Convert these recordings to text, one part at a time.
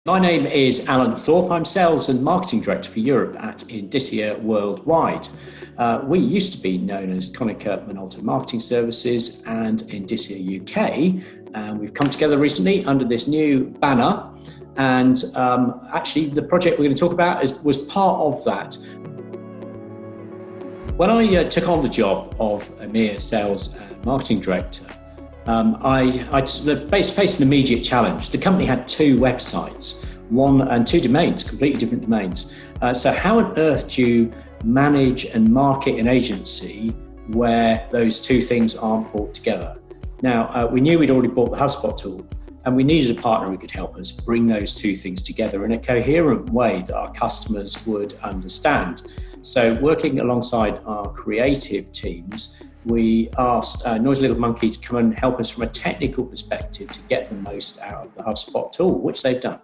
My name is Alan Thorpe. I'm Sales and Marketing Director for Europe at Indicia Worldwide. We used to be known as Konica Minolta Marketing Services and Indicia UK. And we've come together recently under this new banner. And actually, the project we're going to talk about was part of that. When I took on the job of EMEA Sales and Marketing Director, I faced an immediate challenge. The company had two websites, two domains, completely different domains. So how on earth do you manage and market an agency where those two things aren't brought together? Now, we knew we'd already bought the HubSpot tool, and we needed a partner who could help us bring those two things together in a coherent way that our customers would understand. So working alongside our creative teams, we asked Noisy Little Monkey to come and help us from a technical perspective to get the most out of the HubSpot tool, which they've done.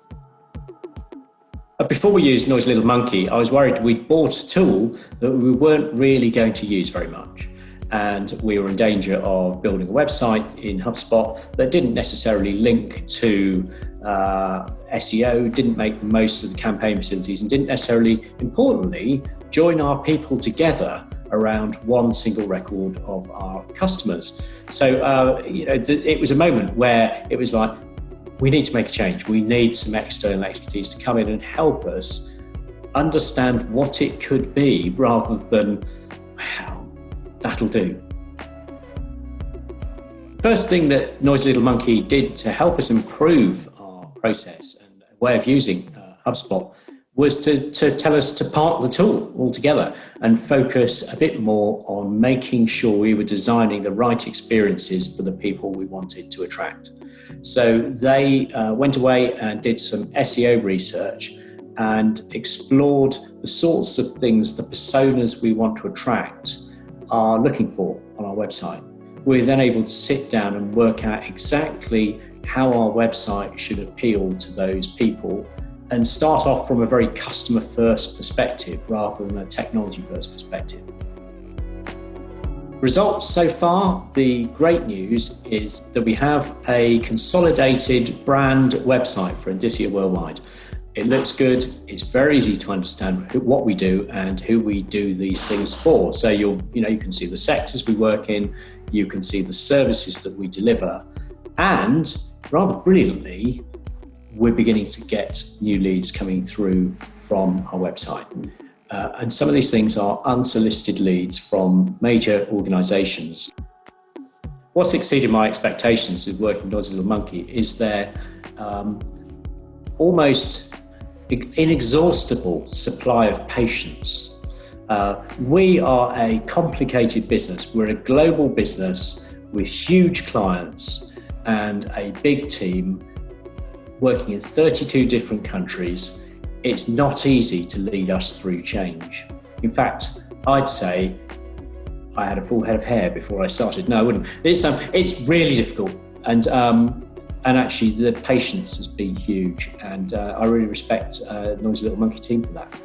But before we used Noisy Little Monkey, I was worried we'd bought a tool that we weren't really going to use very much. And we were in danger of building a website in HubSpot that didn't necessarily link to SEO, didn't make most of the campaign facilities, and didn't necessarily, importantly, join our people together around one single record of our customers. So, it was a moment where it was like, we need to make a change. We need some external expertise to come in and help us understand what it could be rather than, well, that'll do. First thing that Noisy Little Monkey did to help us improve our process and way of using HubSpot was to tell us to park the tool altogether and focus a bit more on making sure we were designing the right experiences for the people we wanted to attract. So they went away and did some SEO research and explored the sorts of things, the personas we want to attract are looking for on our website. We're then able to sit down and work out exactly how our website should appeal to those people and start off from a very customer-first perspective rather than a technology-first perspective. Results so far, the great news is that we have a consolidated brand website for Indicia Worldwide. It looks good, it's very easy to understand what we do and who we do these things for. So you can see the sectors we work in, you can see the services that we deliver, and rather brilliantly, we're beginning to get new leads coming through from our website. And some of these things are unsolicited leads from major organizations. What's exceeded my expectations with working with Noisy Little Monkey is their almost inexhaustible supply of patience. We are a complicated business. We're a global business with huge clients and a big team working in 32 different countries. It's not easy to lead us through change. In fact, I'd say I had a full head of hair before I started. No, I wouldn't. It's really difficult. And actually the patience has been huge. And I really respect Noisy Little Monkey team for that.